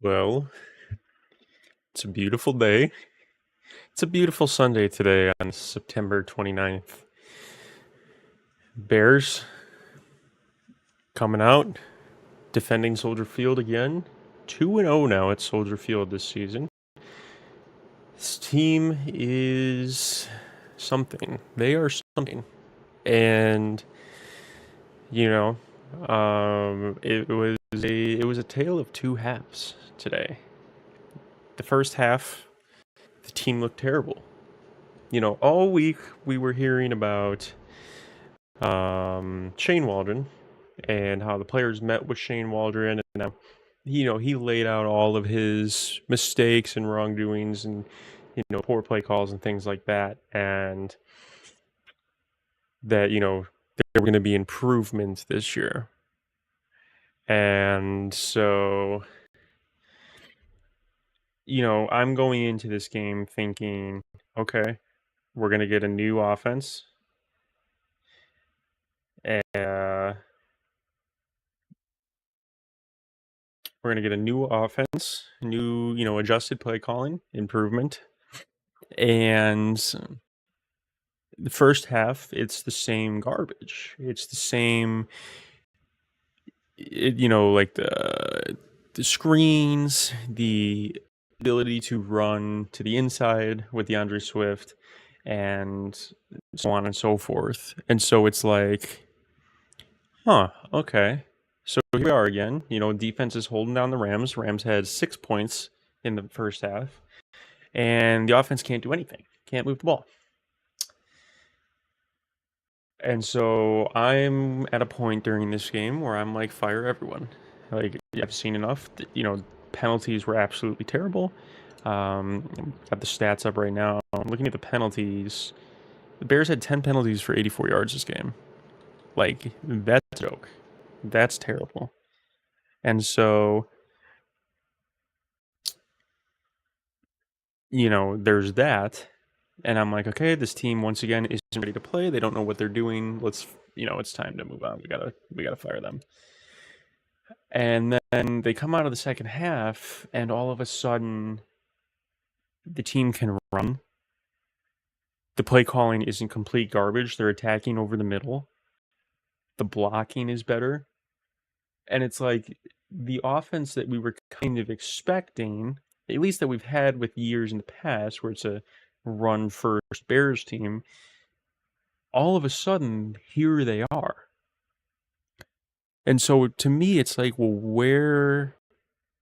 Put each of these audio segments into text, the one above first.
Well, it's a beautiful day. It's a beautiful Sunday today on September 29th. Bears coming out, defending Soldier Field again. 2-0 now at Soldier Field this season. This team is something. They are something. And it was a tale of two halves today. The first half, the team looked terrible. All week we were hearing about Shane Waldron and how the players met with Shane Waldron, and he laid out all of his mistakes and wrongdoings and poor play calls and things like that, and that there were going to be improvements this year. And so I'm going into this game thinking, okay, we're going to get a new offense, and we're going to get a new offense, new, adjusted play calling, improvement. And the first half, it's the same garbage. It's the same, like the screens, the ability to run to the inside with DeAndre Swift, and so on and so forth. And so it's like, okay. So here we are again. Defense is holding down the Rams. Rams had 6 points in the first half, and the offense can't do anything. Can't move the ball. And so I'm at a point during this game where I'm like, fire everyone. Like, I've seen enough. Penalties were absolutely terrible. Got the stats up right now. I'm looking at the penalties. The Bears had 10 penalties for 84 yards this game. Like, that's a joke. That's terrible. And so, there's that. And I'm like, okay, this team once again isn't ready to play. They don't know what they're doing. It's time to move on. We gotta fire them. And then they come out of the second half, and all of a sudden, the team can run. The play calling isn't complete garbage. They're attacking over the middle. The blocking is better. And it's like the offense that we were kind of expecting, at least that we've had with years in the past, where it's a run first Bears team, all of a sudden, here they are. And so to me, it's like, well, where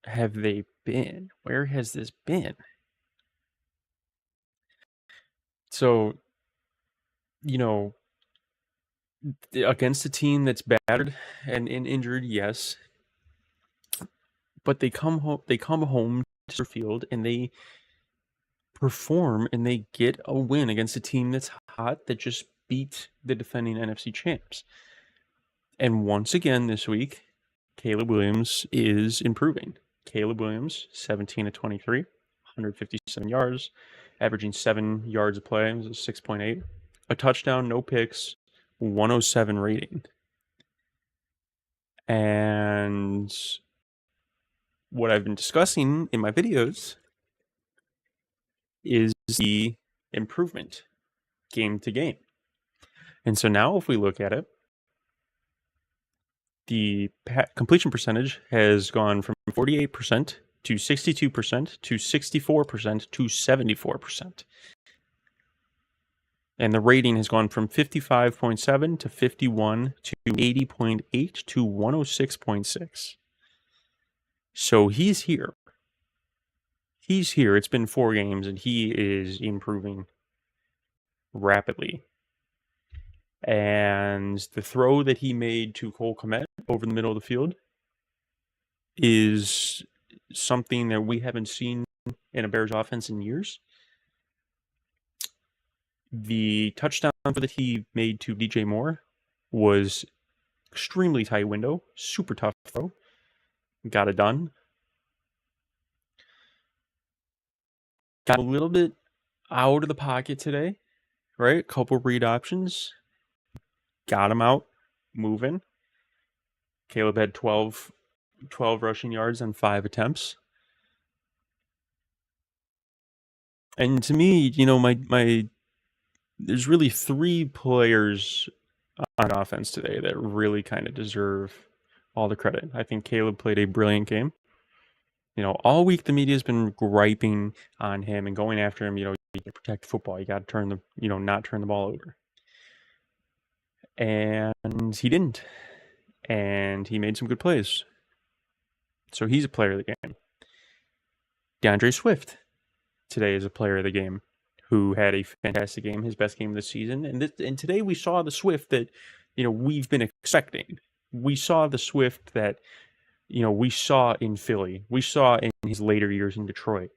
have they been? Where has this been? So, against a team that's battered and injured, yes, but they come home to their field and they perform and they get a win against a team that's hot that just beat the defending NFC champs. And once again this week, Caleb Williams is improving. Caleb Williams, 17 of 23, 157 yards, averaging 7 yards a play, 6.8, a touchdown, no picks, 107 rating. And what I've been discussing in my videos is the improvement game to game. And so now if we look at it, the completion percentage has gone from 48% to 62% to 64% to 74%. And the rating has gone from 55.7 to 51 to 80.8 to 106.6. So he's here. He's here. It's been 4 games, and he is improving rapidly. And the throw that he made to Cole Kmet over the middle of the field is something that we haven't seen in a Bears offense in years. The touchdown that he made to DJ Moore was extremely tight window, super tough throw. Got it done. Got a little bit out of the pocket today, right? A couple read options. Got him out, moving. Caleb had 12 rushing yards on 5 attempts. And to me, my there's really 3 players on offense today that really kind of deserve all the credit. I think Caleb played a brilliant game. All week the media's been griping on him and going after him. You got to protect football. You got to not turn the ball over. And he didn't. And he made some good plays. So he's a player of the game. DeAndre Swift today is a player of the game who had a fantastic game, his best game of the season. And today we saw the Swift that, we've been expecting. We saw the Swift that, we saw in Philly. We saw in his later years in Detroit.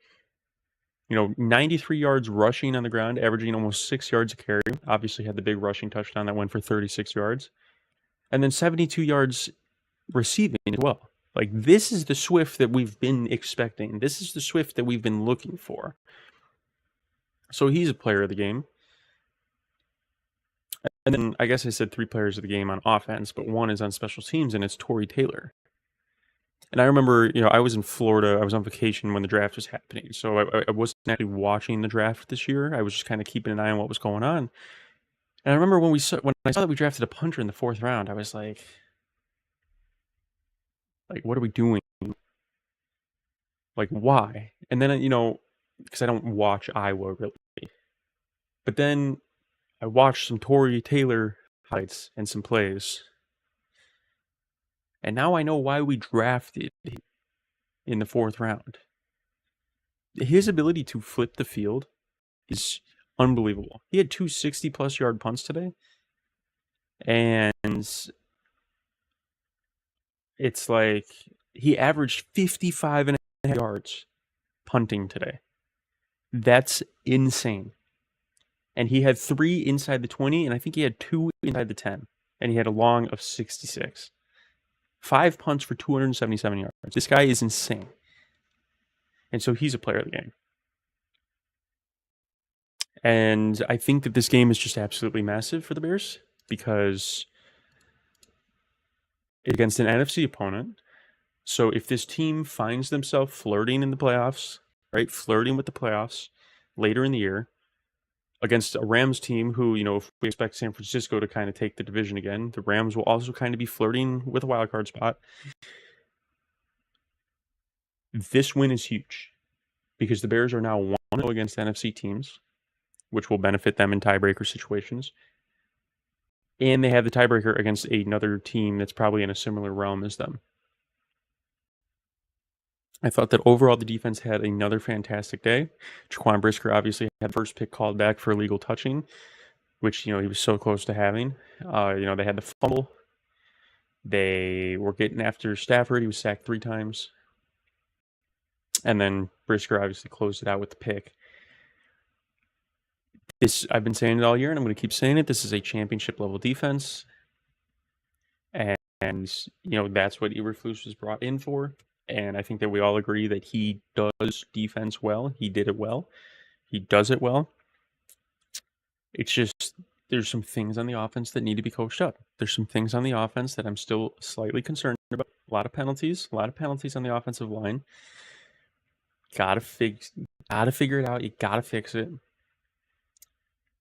93 yards rushing on the ground, averaging almost 6 yards a carry. Obviously had the big rushing touchdown that went for 36 yards. And then 72 yards receiving as well. Like, this is the Swift that we've been expecting. This is the Swift that we've been looking for. So he's a player of the game. And then I guess I said 3 players of the game on offense, but one is on special teams, and it's Tory Taylor. And I remember, I was in Florida. I was on vacation when the draft was happening. So I wasn't actually watching the draft this year. I was just kind of keeping an eye on what was going on. And I remember when I saw that we drafted a punter in the 4th round, I was like, what are we doing? Like, why? And then, because I don't watch Iowa really. But then I watched some Tory Taylor highlights and some plays. And now I know why we drafted him in the 4th round. His ability to flip the field is unbelievable. He had 2 60-plus yard punts today. And it's like he averaged 55 and a half yards punting today. That's insane. And he had 3 inside the 20, and I think he had 2 inside the 10. And he had a long of 66. 5 punts for 277 yards. This guy is insane. And so he's a player of the game. And I think that this game is just absolutely massive for the Bears because it's against an NFC opponent. So if this team finds themselves flirting in the playoffs, right, flirting with the playoffs later in the year against a Rams team who, if we expect San Francisco to kind of take the division again, the Rams will also kind of be flirting with a wild card spot. This win is huge because the Bears are now 1-0 against NFC teams, which will benefit them in tiebreaker situations. And they have the tiebreaker against another team that's probably in a similar realm as them. I thought that overall the defense had another fantastic day. Jaquan Brisker obviously had the first pick called back for illegal touching, which, he was so close to having. They had the fumble. They were getting after Stafford. He was sacked 3 times. And then Brisker obviously closed it out with the pick. I've been saying it all year, and I'm going to keep saying it. This is a championship-level defense. And that's what Eberflus was brought in for. And I think that we all agree that he does defense well. He did it well. He does it well. It's just there's some things on the offense that need to be coached up. There's some things on the offense that I'm still slightly concerned about. A lot of penalties on the offensive line. Gotta figure it out. You gotta fix it.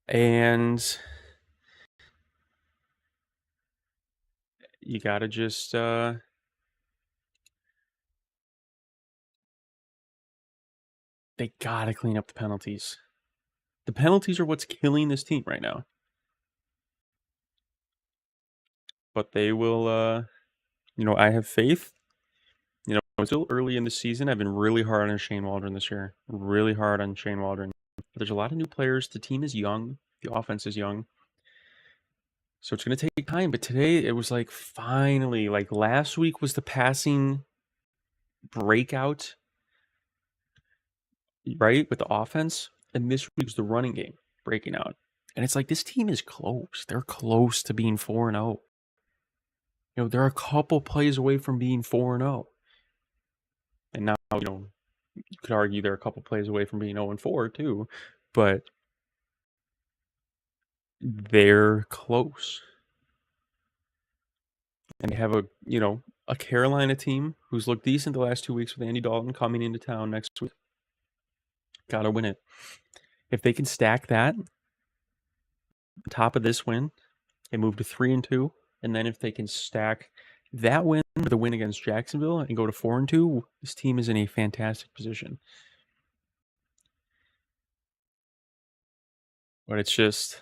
And you gotta just they gotta clean up the penalties. The penalties are what's killing this team right now. But they will, I have faith. It's still early in the season. I've been really hard on Shane Waldron this year. Really hard on Shane Waldron. There's a lot of new players. The team is young. The offense is young. So it's going to take time. But today it was like finally, like last week was the passing breakout, right, with the offense. And this week's the running game breaking out. And it's like this team is close. They're close to being 4-0. They're a couple plays away from being 4-0. And now, you could argue they're a couple plays away from being 0-4 too, but they're close. And they have a Carolina team who's looked decent the last 2 weeks with Andy Dalton coming into town next week. Gotta win it. If they can stack that on top of this win and move to 3-2, and then if they can stack that win with the win against Jacksonville and go to 4-2, this team is in a fantastic position. But it's just,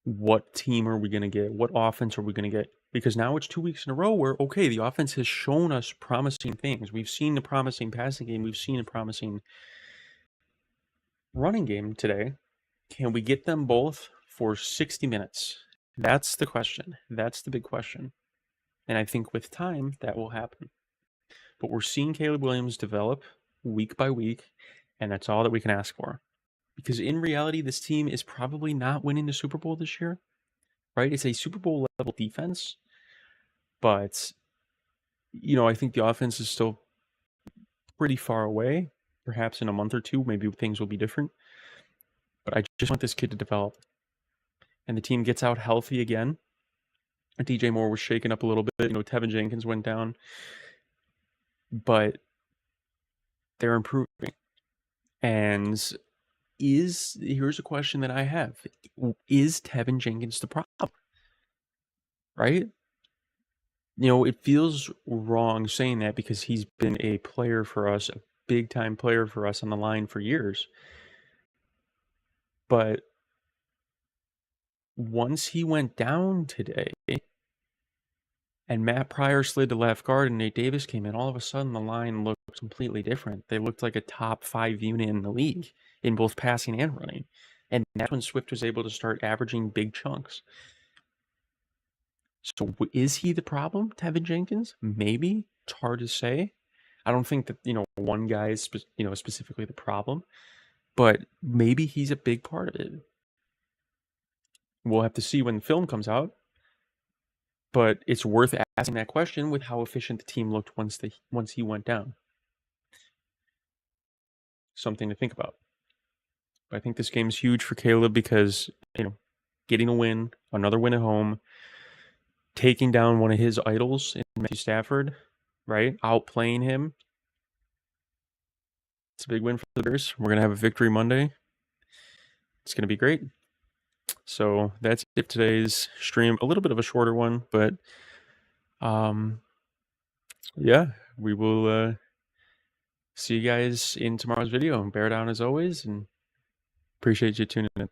what team are we going to get? What offense are we going to get? Because now it's 2 weeks in a row where, okay, the offense has shown us promising things. We've seen the promising passing game. We've seen a promising running game today. Can we get them both for 60 minutes? That's the question. That's the big question. And I think with time, that will happen. But we're seeing Caleb Williams develop week by week, and that's all that we can ask for. Because in reality, this team is probably not winning the Super Bowl this year, right? It's a Super Bowl level defense, but, I think the offense is still pretty far away. Perhaps in a month or two, maybe things will be different. But I just want this kid to develop. And the team gets out healthy again. DJ Moore was shaken up a little bit. Tevin Jenkins went down. But they're improving. And here's a question that I have. Is Tevin Jenkins the problem? Right? It feels wrong saying that because he's been a player for us, a big-time player for us on the line for years. But once he went down today and Matt Pryor slid to left guard and Nate Davis came in, all of a sudden the line looked completely different. They looked like a top 5 unit in the league in both passing and running. And that's when Swift was able to start averaging big chunks. So is he the problem, Tevin Jenkins? Maybe. It's hard to say. I don't think that, one guy is, specifically the problem. But maybe he's a big part of it. We'll have to see when the film comes out. But it's worth asking that question with how efficient the team looked once he went down. Something to think about. But I think this game's huge for Caleb because, getting a win, another win at home, taking down one of his idols in Matthew Stafford, right? Outplaying him. It's a big win for the Bears. We're going to have a victory Monday. It's going to be great. So that's it for today's stream. A little bit of a shorter one, but yeah, we will see you guys in tomorrow's video. Bear down as always, and appreciate you tuning in.